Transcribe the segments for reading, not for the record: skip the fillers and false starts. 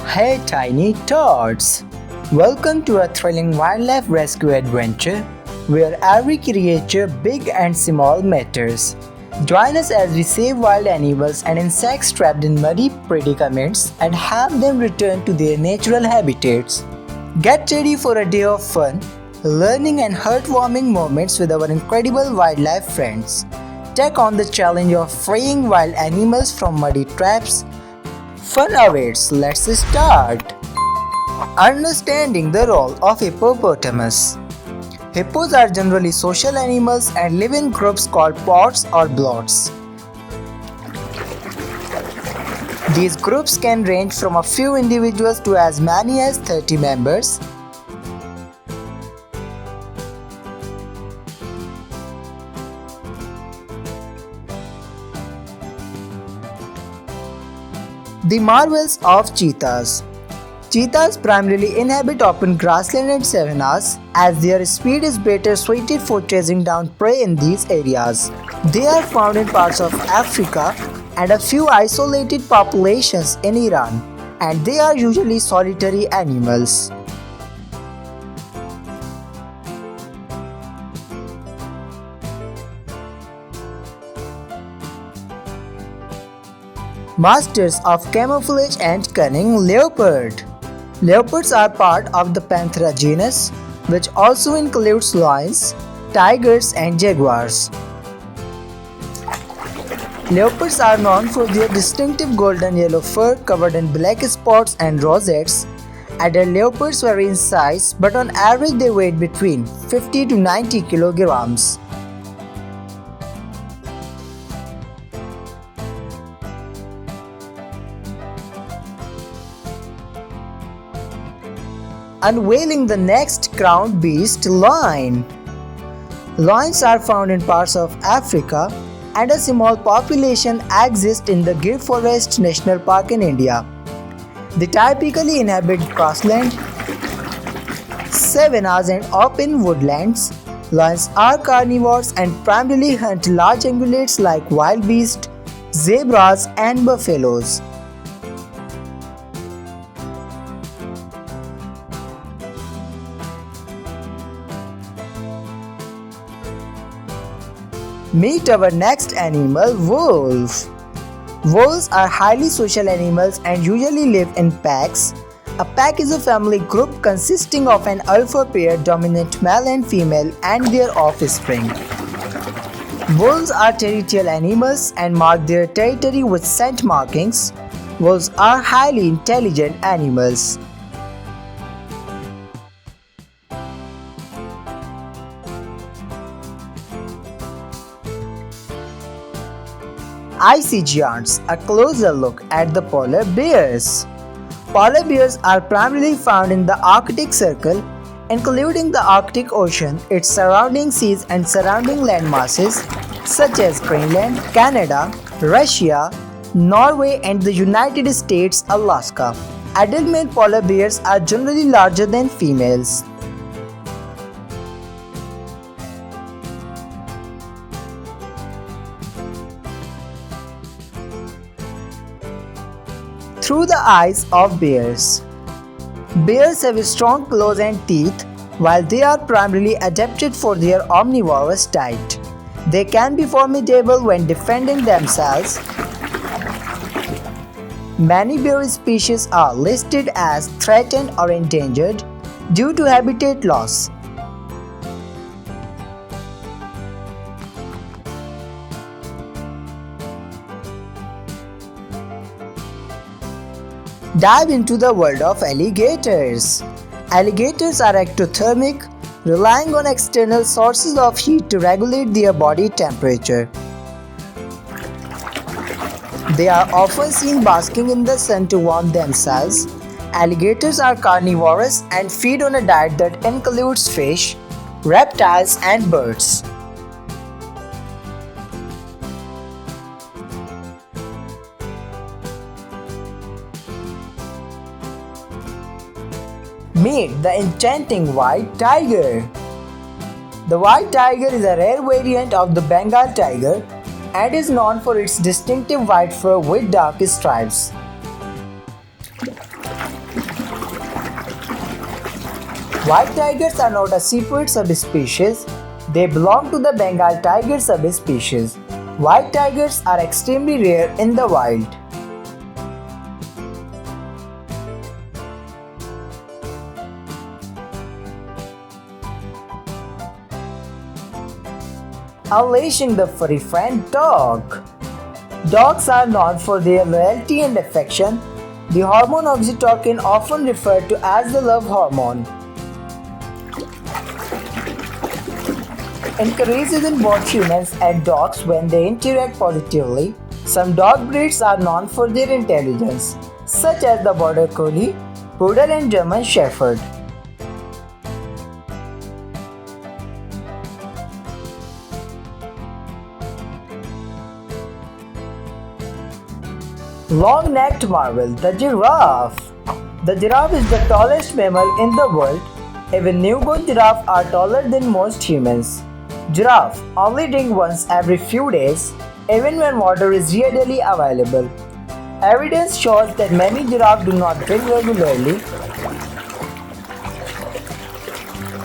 Hey tiny tots! Welcome to a thrilling wildlife rescue adventure where every creature, big and small, matters. Join us as we save wild animals and insects trapped in muddy predicaments and help them return to their natural habitats. Get ready for a day of fun, learning, and heartwarming moments with our incredible wildlife friends. Take on the challenge of freeing wild animals from muddy traps. Fun awaits, let's start! Understanding the role of hippopotamus. Hippos are generally social animals and live in groups called pods or blots. These groups can range from a few individuals to as many as 30 members. The marvels of cheetahs. Cheetahs primarily inhabit open grassland and savannas as their speed is better suited for chasing down prey in these areas. They are found in parts of Africa and a few isolated populations in Iran, and they are usually solitary animals. Masters of camouflage and cunning. Leopard. Leopards are part of the Panthera genus, which also includes lions, tigers, and jaguars. Leopards are known for their distinctive golden yellow fur covered in black spots and rosettes. Adult leopards vary in size, but on average they weigh between 50 to 90 kilograms. Unveiling the next crowned beast, lion. Lions are found in parts of Africa and a small population exists in the Gir Forest National Park in India. They typically inhabit grassland, savannas and open woodlands. Lions are carnivores and primarily hunt large ungulates like wildebeest, zebras and buffaloes. Meet our next animal, wolf. Wolves are highly social animals and usually live in packs. A pack is a family group consisting of an alpha pair, dominant male and female, and their offspring. Wolves are territorial animals and mark their territory with scent markings. Wolves are highly intelligent animals. Icy giants, a closer look at the polar bears. Polar bears are primarily found in the Arctic Circle, including the Arctic Ocean, its surrounding seas and surrounding land masses such as Greenland, Canada, Russia, Norway and the United States, Alaska. Adult male polar bears are generally larger than females. Through the eyes of bears. Bears have strong claws and teeth, while they are primarily adapted for their omnivorous diet. They can be formidable when defending themselves. Many bear species are listed as threatened or endangered due to habitat loss. Dive into the world of alligators. Alligators are ectothermic, relying on external sources of heat to regulate their body temperature. They are often seen basking in the sun to warm themselves. Alligators are carnivorous and feed on a diet that includes fish, reptiles, and birds. Meet the enchanting white tiger. The white tiger is a rare variant of the Bengal tiger and is known for its distinctive white fur with dark stripes. White tigers are not a separate subspecies, they belong to the Bengal tiger subspecies. White tigers are extremely rare in the wild. Unleashing the furry friend dog. Dogs are known for their loyalty and affection. The hormone oxytocin, often referred to as the love hormone, increases in both humans and dogs when they interact positively. Some dog breeds are known for their intelligence, such as the Border Collie, Poodle and German Shepherd. Long-necked marvel, the giraffe. The giraffe is the tallest mammal in the world. Even newborn giraffes are taller than most humans. Giraffe only drink once every few days, even when water is readily available. Evidence shows that many giraffes do not drink regularly.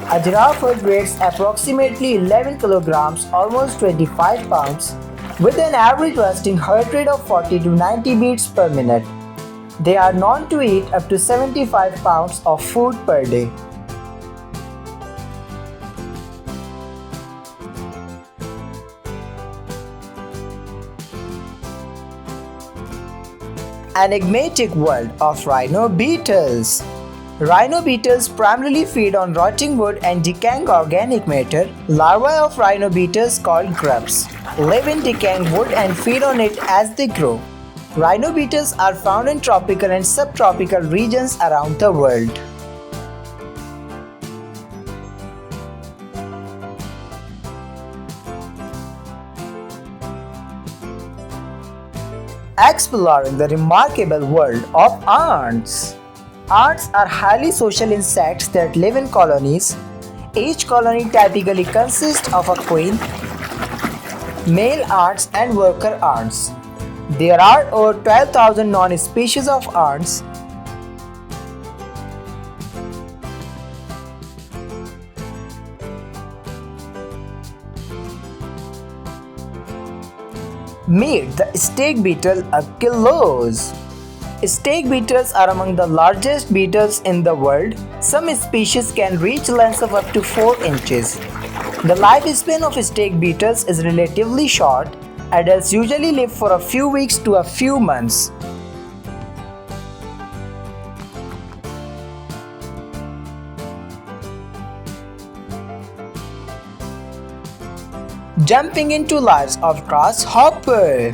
A giraffe weighs approximately 11 kilograms, almost 25 pounds, with an average resting heart rate of 40 to 90 beats per minute. They are known to eat up to 75 pounds of food per day. Enigmatic world of rhino beetles. Rhino beetles primarily feed on rotting wood and decaying organic matter. Larvae of rhino beetles, called grubs, live in decaying wood and feed on it as they grow. Rhino beetles are found in tropical and subtropical regions around the world. Exploring the remarkable world of ants. Ants are highly social insects that live in colonies. Each colony typically consists of a queen, male ants and worker ants. There are over 12,000 known species of ants. Meet the stake beetle, Achilles. Stake beetles are among the largest beetles in the world. Some species can reach lengths of up to 4 inches. The lifespan of stake beetles is relatively short. Adults usually live for a few weeks to a few months. Jumping into lives of grasshopper.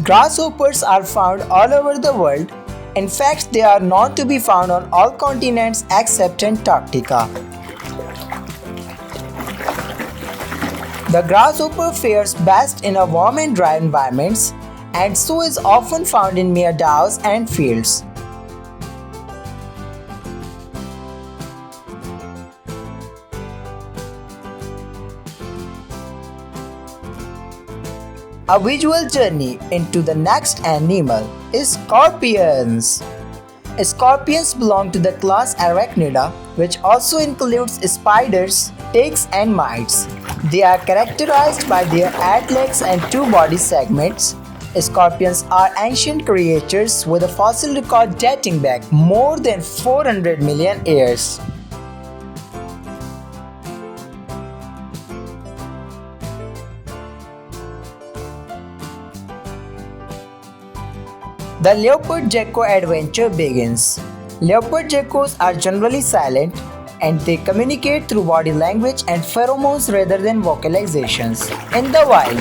Grasshoppers are found all over the world. In fact, they are known to be found on all continents except Antarctica. The grasshopper fares best in a warm and dry environments, and so is often found in meadows and fields. A visual journey into the next animal is scorpions. Scorpions belong to the class Arachnida, which also includes spiders, ticks, and mites. They are characterized by their 8 legs and 2 body segments. Scorpions are ancient creatures with a fossil record dating back more than 400 million years. The leopard gecko adventure begins. Leopard geckos are generally silent and they communicate through body language and pheromones rather than vocalizations. In the wild,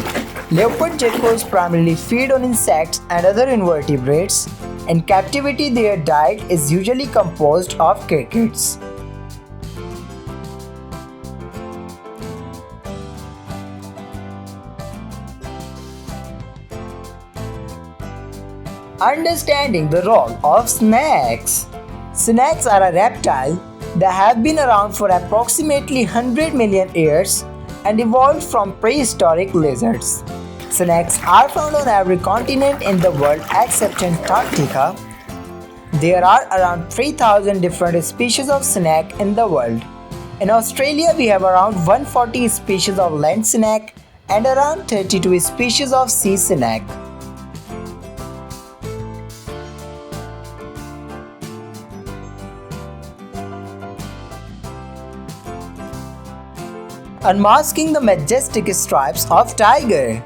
leopard geckos primarily feed on insects and other invertebrates. In captivity, their diet is usually composed of crickets. Understanding the role of snakes. Snakes are a reptile that have been around for approximately 100 million years and evolved from prehistoric lizards. Snakes are found on every continent in the world except Antarctica. There are around 3,000 different species of snake in the world. In Australia, we have around 140 species of land snake and around 32 species of sea snake. Unmasking the majestic stripes of tiger.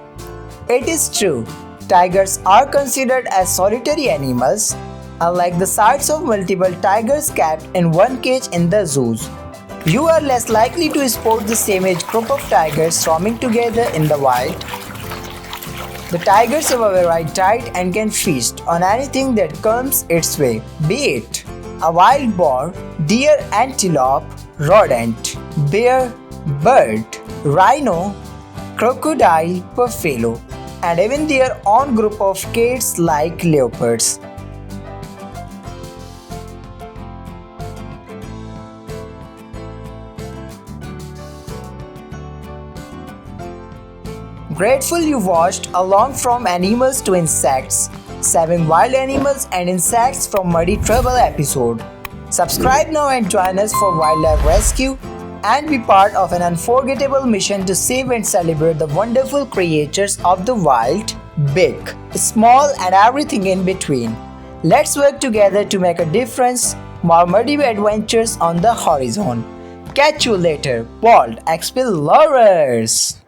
It is true, tigers are considered as solitary animals, unlike the sights of multiple tigers kept in one cage in the zoos. You are less likely to spot the same age group of tigers roaming together in the wild. The tigers have a varied diet and can feast on anything that comes its way, be it a wild boar, deer, antelope, rodent, bear, bird, rhino, crocodile, buffalo, and even their own group of cats like leopards. Grateful you watched Along from Animals to Insects, Saving Wild Animals and Insects from Muddy Trouble episode. Subscribe now and join us for wildlife rescue and be part of an unforgettable mission to save and celebrate the wonderful creatures of the wild, big, small, and everything in between. Let's work together to make a difference. More muddy adventures on the horizon. Catch you later, bold explorers!